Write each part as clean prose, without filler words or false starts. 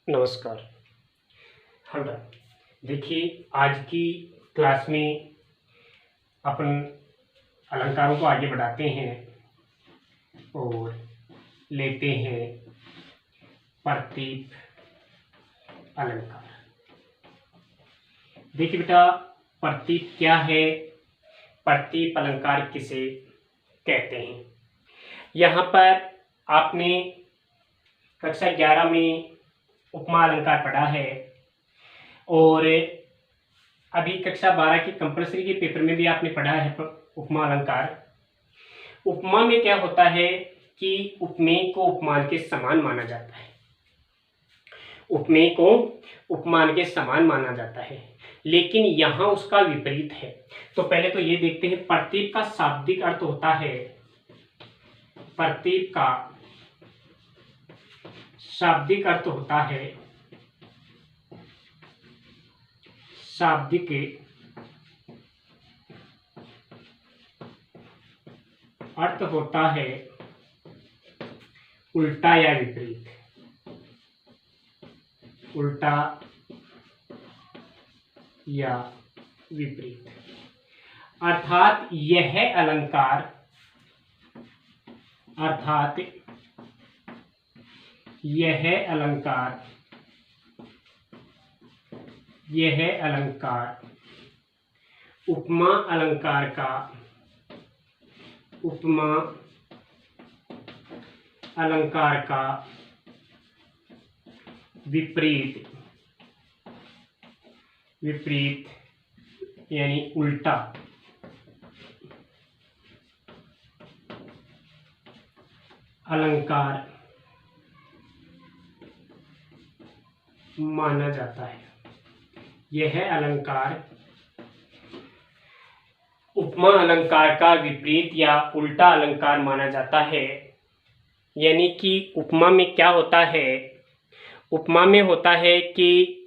नमस्कार। हाँ, देखिए आज की क्लास में अपन अलंकारों को आगे बढ़ाते हैं और लेते हैं प्रतीप अलंकार। देखिए बेटा, प्रतीप क्या है, प्रतीप अलंकार किसे कहते हैं। यहाँ पर आपने कक्षा 11 में उपमा अलंकार पढ़ा है और अभी कक्षा 12 की कंपल्सरी के पेपर में भी आपने पढ़ा है उपमा अलंकार। उपमा में क्या होता है कि उपमेय को उपमान के समान माना जाता है। उपमेय को उपमान के समान माना जाता है, लेकिन यहाँ उसका विपरीत है। तो पहले तो ये देखते हैं, प्रतीप का शाब्दिक अर्थ होता है, प्रतीप का शाब्दिक अर्थ होता है, शाब्दिक अर्थ होता है उल्टा या विपरीत। उल्टा या विपरीत अर्थात यह अलंकार, अर्थात यह अलंकार, यह अलंकार उपमा अलंकार का, उपमा अलंकार का विपरीत, विपरीत यानी उल्टा अलंकार माना जाता है। यह अलंकार उपमा अलंकार का विपरीत या उल्टा अलंकार माना जाता है। यानी कि उपमा में क्या होता है, उपमा में होता है कि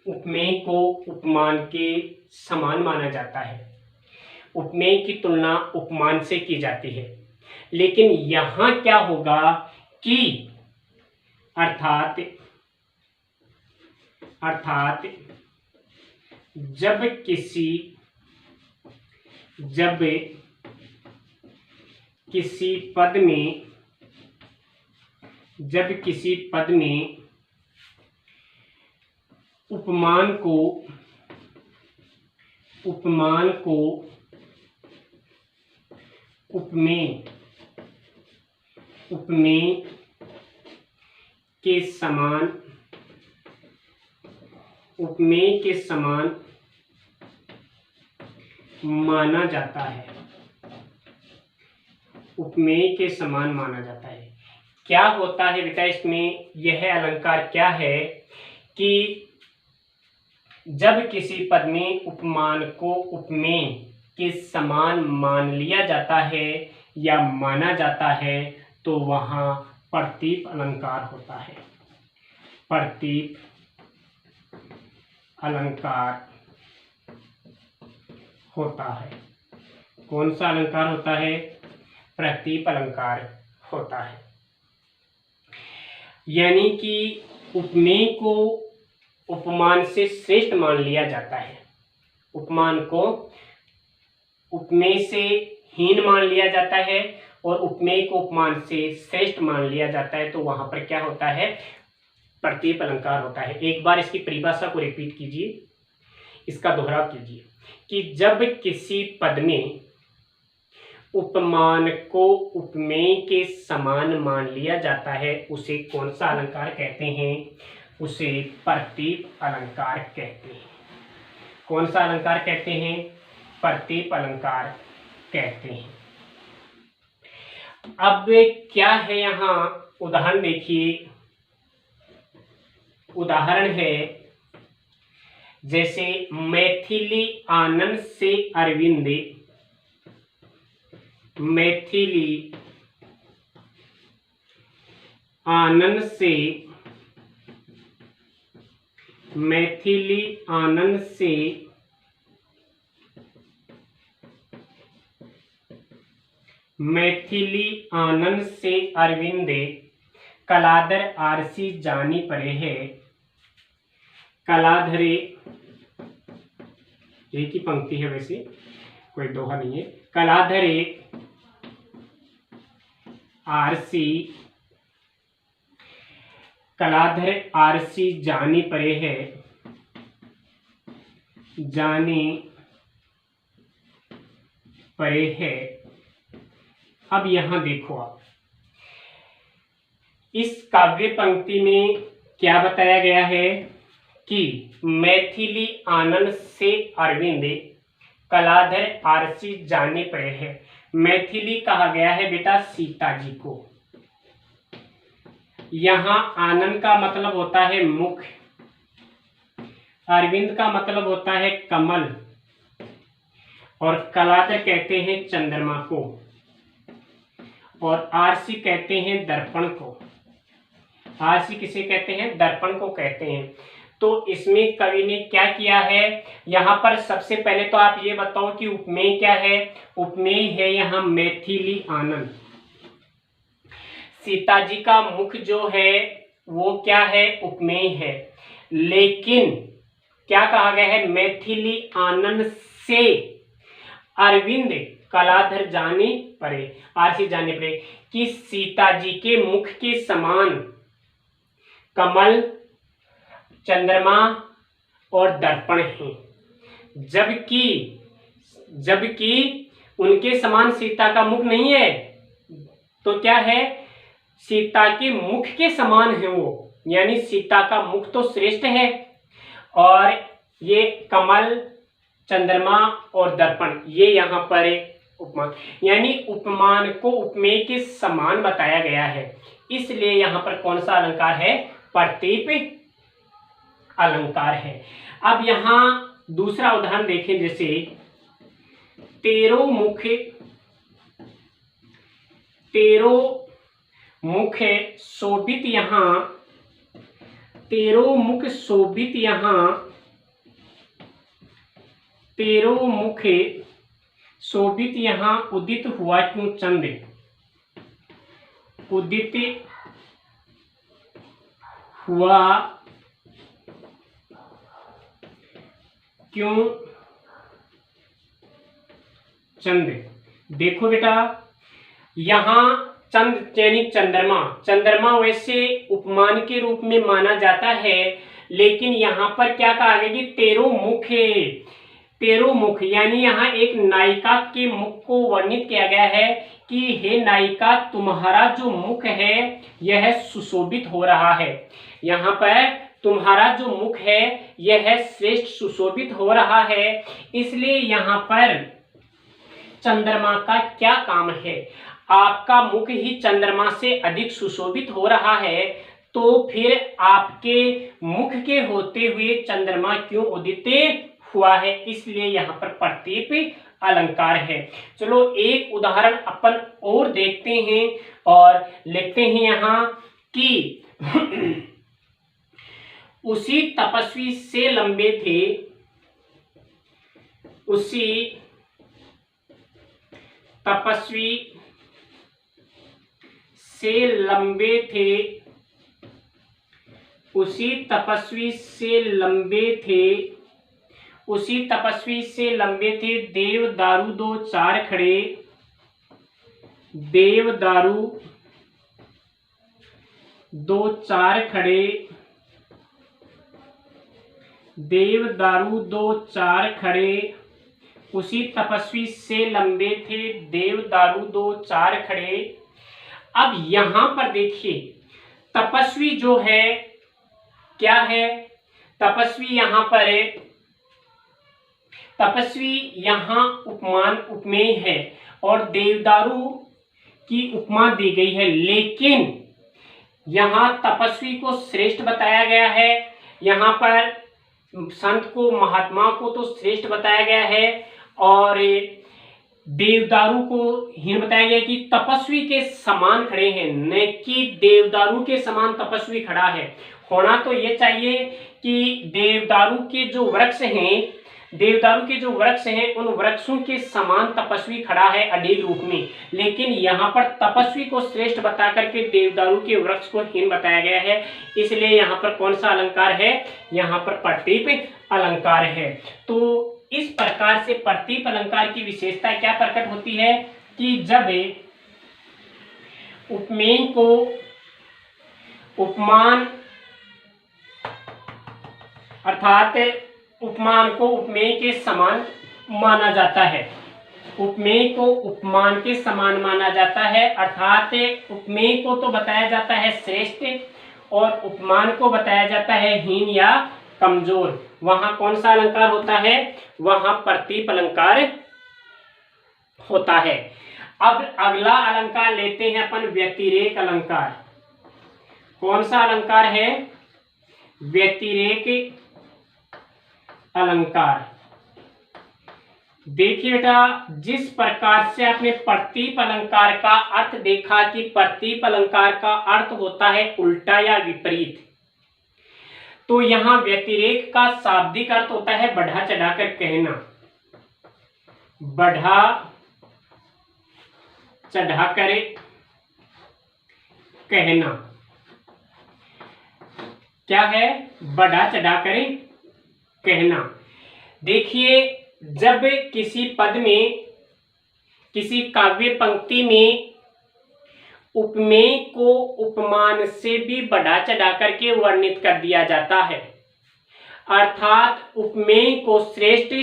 उपमेय को उपमान के समान माना जाता है, उपमेय की तुलना उपमान से की जाती है। लेकिन यहाँ क्या होगा कि अर्थात जब किसी पद में, जब किसी पद में उपमान को उपमेय के समान, उपमेय के समान माना जाता है, उपमेय के समान माना जाता है। क्या होता है बेटा इसमें, यह अलंकार क्या है कि जब किसी पद में उपमान को उपमेय के समान मान लिया जाता है या माना जाता है तो वहाँ प्रतीप अलंकार होता है। प्रतीप अलंकार होता है। कौन सा अलंकार होता है? प्रतीप अलंकार होता है। यानी कि उपमेय को उपमान से श्रेष्ठ मान लिया जाता है, उपमान को उपमेय से हीन मान लिया जाता है और उपमेय को उपमान से श्रेष्ठ मान लिया जाता है, तो वहां पर क्या होता है? प्रतीप अलंकार होता है। एक बार इसकी परिभाषा को रिपीट कीजिए, इसका दोहराव कीजिए कि जब किसी पद में उपमान को उपमेय के समान मान लिया जाता है उसे कौन सा अलंकार कहते हैं? उसे प्रतीप अलंकार कहते हैं। कौन सा अलंकार कहते हैं? प्रतीप अलंकार कहते हैं। अब क्या है यहाँ उदाहरण देखिए, उदाहरण है जैसे मैथिली आनंद से अरविंद, मैथिली आनंद से, मैथिली आनंद से मैथिली आनंद से अरविंद कलाधर आरसी जानी परे है। कलाधरे, एक ही पंक्ति है वैसे, कोई दोहा नहीं है। कलाधरे आरसी, कलाधर आरसी जानी परे है, जानी परे है। अब यहां देखो आप, इस काव्य पंक्ति में क्या बताया गया है कि मैथिली आनंद से अरविंद कलाधर आरसी जाने पड़े हैं। मैथिली कहा गया है बेटा सीता जी को। यहां आनंद का मतलब होता है मुख, अरविंद का मतलब होता है कमल, और कलाधर कहते हैं चंद्रमा को, और आरसी कहते हैं दर्पण को। आरसी किसे कहते हैं? दर्पण को कहते हैं। तो इसमें कवि ने क्या किया है, यहाँ पर सबसे पहले तो आप ये बताओ कि उपमेय क्या है। उपमेय है यहाँ मैथिली आनंद। सीता जी का मुख जो है वो क्या है? उपमेय है। लेकिन क्या कहा गया है? मैथिली आनंद से अरविंद कलाधर जाने पड़े, आरसी जाने पड़े, कि सीता जी के मुख के समान कमल, चंद्रमा और दर्पण हैं। जबकि उनके समान सीता का मुख नहीं है, तो क्या है? सीता के मुख के समान है वो, यानी सीता का मुख तो श्रेष्ठ है, और ये कमल, चंद्रमा और दर्पण ये यहाँ पर उपमान, यानी उपमान को उपमेय के समान बताया गया है। इसलिए यहाँ पर कौन सा अलंकार है? प्रतीप अलंकार है। अब यहाँ दूसरा उदाहरण देखें, जैसे तेरो मुख शोभित यहाँ, तेरो मुख शोभित यहाँ, तेरो मुख शोभित यहाँ उदित हुआ क्यों चंद, उदित हुआ क्यों चंद। देखो बेटा, यहां चंद यानी चंद्रमा, चंद्रमा वैसे उपमान के रूप में माना जाता है, लेकिन यहां पर क्या कहा गया कि तेरो मुख है। तेरो मुख यानी यहाँ एक नायिका के मुख को वर्णित किया गया है कि हे नायिका, तुम्हारा जो मुख है यह सुशोभित हो रहा है। यहाँ पर तुम्हारा जो मुख है यह श्रेष्ठ सुशोभित हो रहा है। इसलिए यहाँ पर चंद्रमा का क्या काम है? आपका मुख ही चंद्रमा से अधिक सुशोभित हो रहा है, तो फिर आपके मुख के होते हुए चंद्रमा क्यों उदित हुआ है? इसलिए यहाँ पर प्रतीप अलंकार है। चलो एक उदाहरण अपन और देखते हैं और लिखते हैं यहाँ कि उसी तपस्वी से लंबे थे, उसी तपस्वी से लंबे थे, उसी तपस्वी से लंबे थे, उसी तपस्वी से लंबे थे देव दारू दो चार खड़े, देव दारू दो चार खड़े, देव दारू दो चार खड़े, उसी तपस्वी से लंबे थे देव दारू दो चार खड़े। अब यहां पर देखिए, तपस्वी जो है क्या है? तपस्वी यहां पर है, तपस्वी यहां उपमान उपमेय है और देवदारू की उपमा दी गई है, लेकिन यहां तपस्वी को श्रेष्ठ बताया गया है, यहां पर संत को, महात्मा को तो श्रेष्ठ बताया गया है, और देवदारू को हीन बताया गया कि तपस्वी के समान खड़े हैं, न कि देवदारू के समान तपस्वी खड़ा है। होना तो ये चाहिए कि देवदारू के जो वृक्ष हैं, देवदारू के जो वृक्ष हैं उन वृक्षों के समान तपस्वी खड़ा है अडेल रूप में, लेकिन यहाँ पर तपस्वी को श्रेष्ठ बता करके देवदारू के वृक्ष को हीन बताया गया है। इसलिए यहाँ पर कौन सा अलंकार है, यहाँ पर प्रतीप अलंकार है। तो इस प्रकार से प्रतीप अलंकार की विशेषता क्या प्रकट होती है कि जब उपमेय को उपमान अर्थात उपमान को उपमेय के समान माना जाता है, उपमेय को उपमान के समान माना जाता है, अर्थात उपमेय को तो बताया जाता है श्रेष्ठ और उपमान को बताया जाता है हीन या कमजोर। वहां कौन सा अलंकार होता है, वहां प्रतीप अलंकार होता है। अब अगला अलंकार लेते हैं अपन व्यतिरेक अलंकार। कौन सा अलंकार है, व्यतिरेक अलंकार। देखिए बेटा, जिस प्रकार से आपने प्रतीप अलंकार का अर्थ देखा कि प्रतीप अलंकार का अर्थ होता है उल्टा या विपरीत, तो यहां व्यतिरेक का शाब्दिक अर्थ होता है बढ़ा चढ़ाकर कहना, बढ़ा चढ़ाकर कहना। क्या है, बढ़ा चढ़ाकर कहना। देखिए, जब किसी पद में, किसी काव्य पंक्ति में उपमेय को उपमान से भी बढ़ा चढ़ा करके वर्णित कर दिया जाता है, अर्थात उपमेय को श्रेष्ठ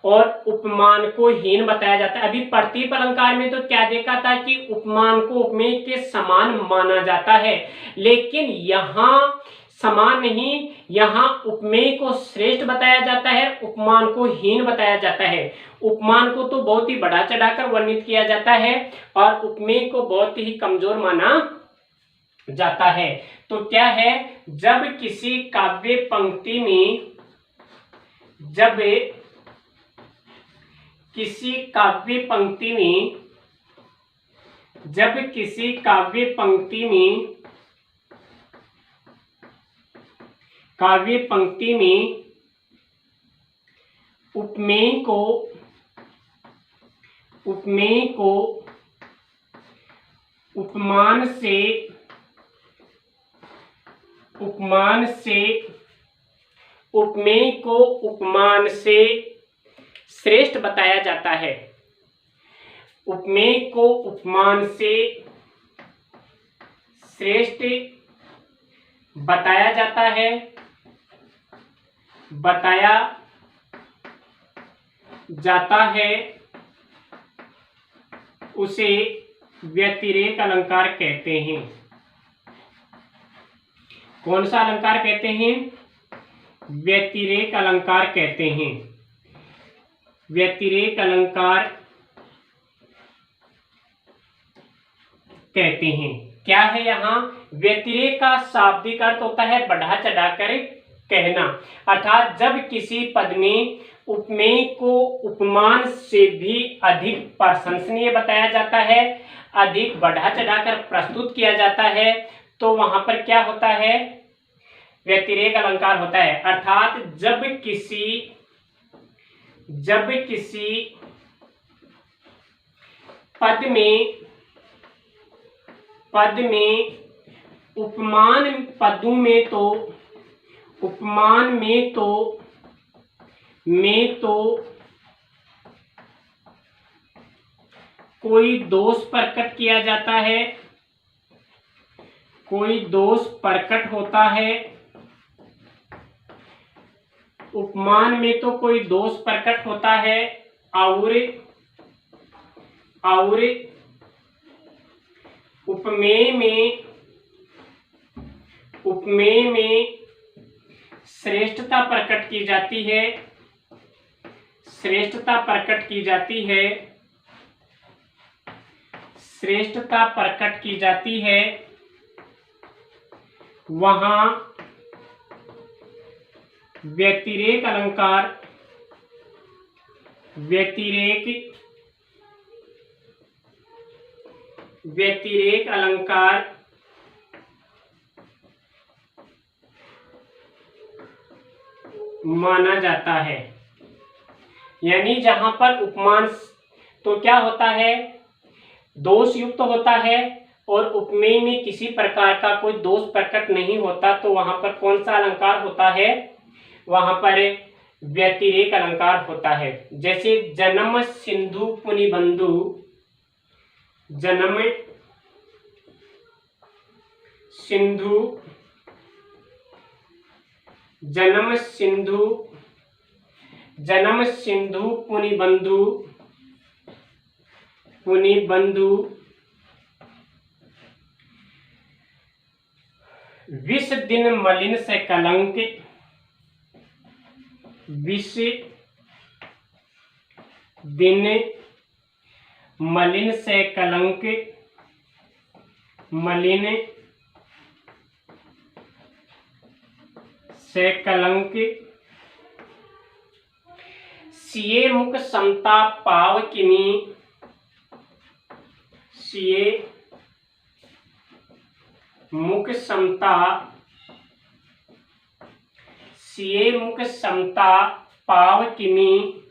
और उपमान को हीन बताया जाता है। अभी प्रतीप अलंकार में तो क्या देखा था कि उपमान को उपमेय के समान माना जाता है, लेकिन यहाँ समान नहीं, यहाँ उपमेय को श्रेष्ठ बताया जाता है, उपमान को हीन बताया जाता है। उपमान को तो बहुत ही बढ़ा चढ़ाकर वर्णित किया जाता है और उपमेय को बहुत ही कमजोर माना जाता है। तो क्या है, जब किसी काव्य पंक्ति में, जब किसी काव्य पंक्ति में, जब किसी काव्य पंक्ति में, काव्य पंक्ति में उपमेय को, उपमेय को उपमान से, उपमान से, उपमेय को उपमान से श्रेष्ठ बताया जाता है, उपमेय को उपमान से श्रेष्ठ बताया जाता है, बताया जाता है, उसे व्यतिरेक अलंकार कहते हैं। कौन सा अलंकार कहते हैं, व्यतिरेक अलंकार कहते हैं। व्यतिरेक अलंकार कहते हैं। क्या है, यहाँ व्यतिरेक का शाब्दिक अर्थ होता है बढ़ा चढ़ाकर कहना, अर्थात जब किसी पद में उपमेय को उपमान से भी अधिक प्रशंसनीय बताया जाता है, अधिक बढ़ा चढ़ाकर प्रस्तुत किया जाता है, तो वहां पर क्या होता है, व्यतिरेक अलंकार होता है। अर्थात जब किसी पद में, पद में उपमान, पदों में तो, उपमान में तो कोई दोष प्रकट किया जाता है, कोई दोष प्रकट होता है, उपमान में तो कोई दोष प्रकट होता है, और उपमेय में श्रेष्ठता प्रकट की जाती है, श्रेष्ठता प्रकट की जाती है, श्रेष्ठता प्रकट की जाती है, वहां व्यतिरेक अलंकार, व्यतिरेक अलंकार माना जाता है। यानी जहां पर उपमान तो क्या होता है, दोष युक्त होता है, और उपमेय में किसी प्रकार का कोई दोष प्रकट नहीं होता, तो वहां पर कौन सा अलंकार होता है, वहां पर व्यतिरेक अलंकार होता है। जैसे जन्म सिंधु पुनि बंधु, जन्म सिंधु, जन्म सिंधु, जन्म सिंधु पुनि बंधु, पुनि बंधु, विष दिन मलिन से कलंक, विष दिन मलिन से कलंक, मलिन से कलंक, सिए मुख समता पाव किमी, सिए मुख समता, सिए मुख समता पाव किमी,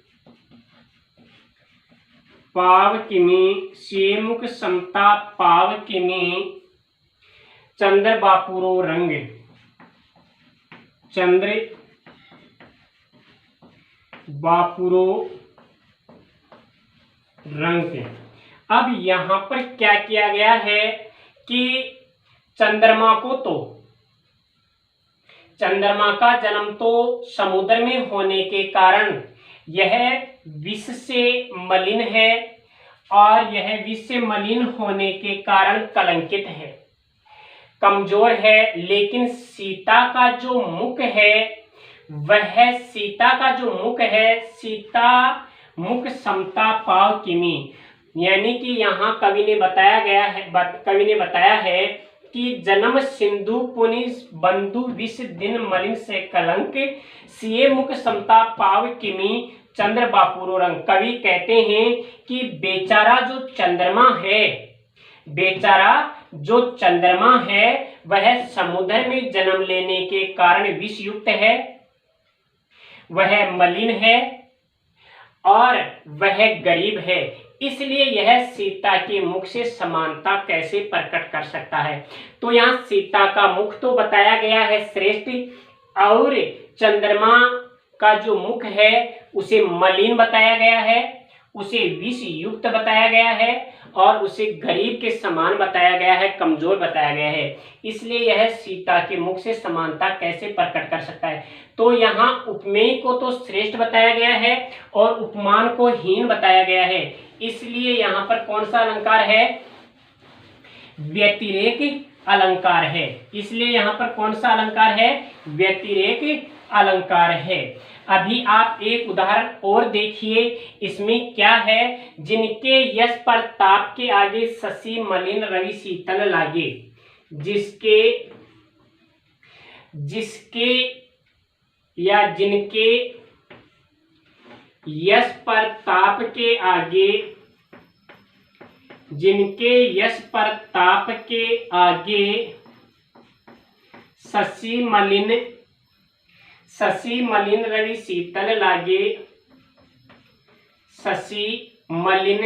पाव किमी, सिए मुख समता पाव किमी, चंद्र बापुरो रंग, चंद्र बापुरो रंग। अब यहां पर क्या किया गया है कि चंद्रमा को, तो चंद्रमा का जन्म तो समुद्र में होने के कारण यह विष से मलिन है, और यह विष से मलिन होने के कारण कलंकित है, कमजोर है। लेकिन सीता का जो मुख है, वह सीता का जो मुख है, सीता मुख समता पाव किमी, यानी कि यहाँ कवि ने बताया गया है, कवि ने बताया है कि जन्म सिंधु पुनि बंधु विष दिन मलिन से कलंक, सिए मुख समता पाव किमी, चंद्र बापुरो रंग। कवि कहते हैं कि बेचारा जो चंद्रमा है, बेचारा जो चंद्रमा है, वह समुद्र में जन्म लेने के कारण विष युक्त है, वह मलिन है और वह गरीब है, इसलिए यह सीता के मुख से समानता कैसे प्रकट कर सकता है। तो यहाँ सीता का मुख तो बताया गया है श्रेष्ठ, और चंद्रमा का जो मुख है उसे मलिन बताया गया है, उसे विष युक्त बताया गया है, और उसे गरीब के समान बताया गया है, कमजोर बताया गया है। इसलिए यह सीता के मुख से समानता कैसे प्रकट कर सकता है। तो यहाँ उपमेय को तो श्रेष्ठ बताया गया है और उपमान को हीन बताया गया है, इसलिए यहाँ पर कौन सा अलंकार है, व्यतिरेक अलंकार है। इसलिए यहाँ पर कौन सा अलंकार है, व्यतिरेक अलंकार है। अभी आप एक उदाहरण और देखिए, इसमें क्या है, जिनके यश प्रताप के आगे शशि मलिन रवि शीतल लागे, जिसके जिसके या जिनके यश प्रताप के आगे, जिनके यश प्रताप के आगे शशि मलिन रवि शीतल लागे, शशि मलिन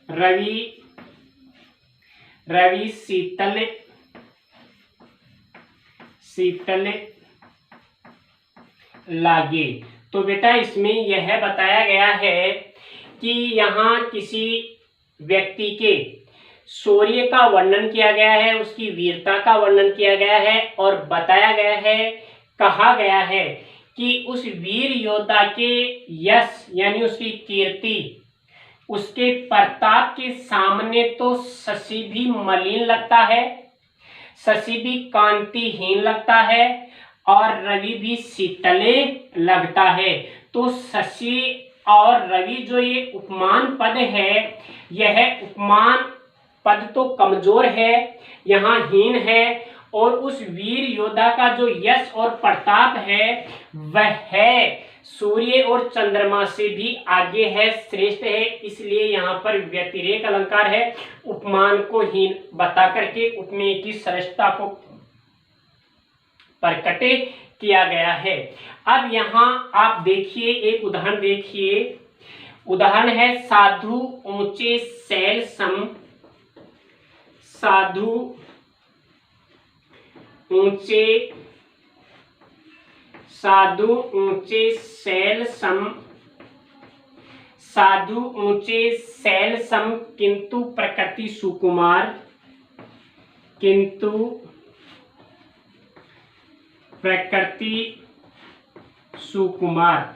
रवि शीतल लागे। तो बेटा इसमें यह बताया गया है कि यहाँ किसी व्यक्ति के शौर्य का वर्णन किया गया है, उसकी वीरता का वर्णन किया गया है, और बताया गया है, कहा गया है कि उस वीर योद्धा के यश यानी उसकी कीर्ति, उसके प्रताप के सामने तो शशि भी मलिन लगता है, शशि भी कांतिहीन लगता है, और रवि भी शीतले लगता है। तो शशि और रवि जो ये उपमान पद है, यह उपमान पद तो कमजोर है, यहाँ हीन है, और उस वीर योद्धा का जो यश और प्रताप है वह है सूर्य और चंद्रमा से भी आगे है, श्रेष्ठ है। इसलिए यहाँ पर व्यतिरेक अलंकार है, उपमान को हीन बता करके उपमेय की श्रेष्ठता को प्रकट किया गया है। अब यहाँ आप देखिए, एक उदाहरण देखिए, उदाहरण है साधु ऊंचे शैल सम, साधु ऊंचे शैल सम, साधु ऊंचे शैल सम किंतु प्रकृति सुकुमार, किंतु प्रकृति सुकुमार।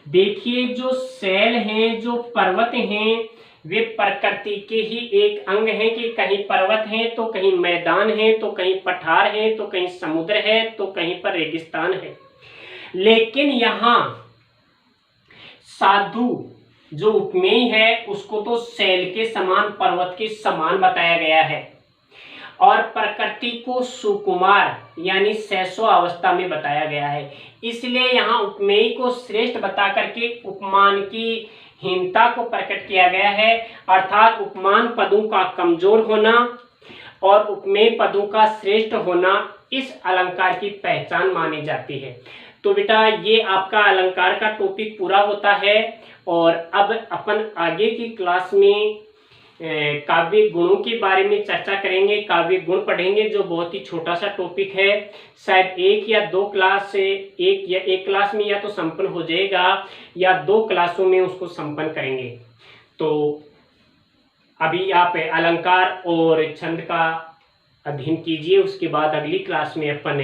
देखिए जो शैल हैं, जो पर्वत हैं, वे प्रकृति के ही एक अंग हैं कि कहीं पर्वत हैं तो कहीं मैदान है, तो कहीं पठार है, तो कहीं समुद्र है, तो कहीं पर रेगिस्तान है। लेकिन यहाँ साधु जो उपमेय है उसको तो शैल के समान, पर्वत के समान बताया गया है, और प्रकृति को सुकुमार यानी शैशव अवस्था में बताया गया है। इसलिए यहाँ उपमेय को श्रेष्ठ बता करके उपमान की हीनता को प्रकट किया गया है, अर्थात उपमान पदों का कमजोर होना और उपमेय पदों का श्रेष्ठ होना इस अलंकार की पहचान मानी जाती है। तो बेटा ये आपका अलंकार का टॉपिक पूरा होता है, और अब अपन आगे की क्लास में काव्य गुणों के बारे में चर्चा करेंगे। काव्य गुण पढ़ेंगे जो बहुत ही छोटा सा टॉपिक है, शायद एक या दो क्लास से एक क्लास में या तो संपन्न हो जाएगा या 2 क्लासों में उसको संपन्न करेंगे। तो अभी आप अलंकार और छंद का अध्ययन कीजिए, उसके बाद अगली क्लास में अपन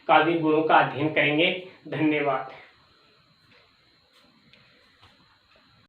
काव्य गुणों का अध्ययन करेंगे। धन्यवाद।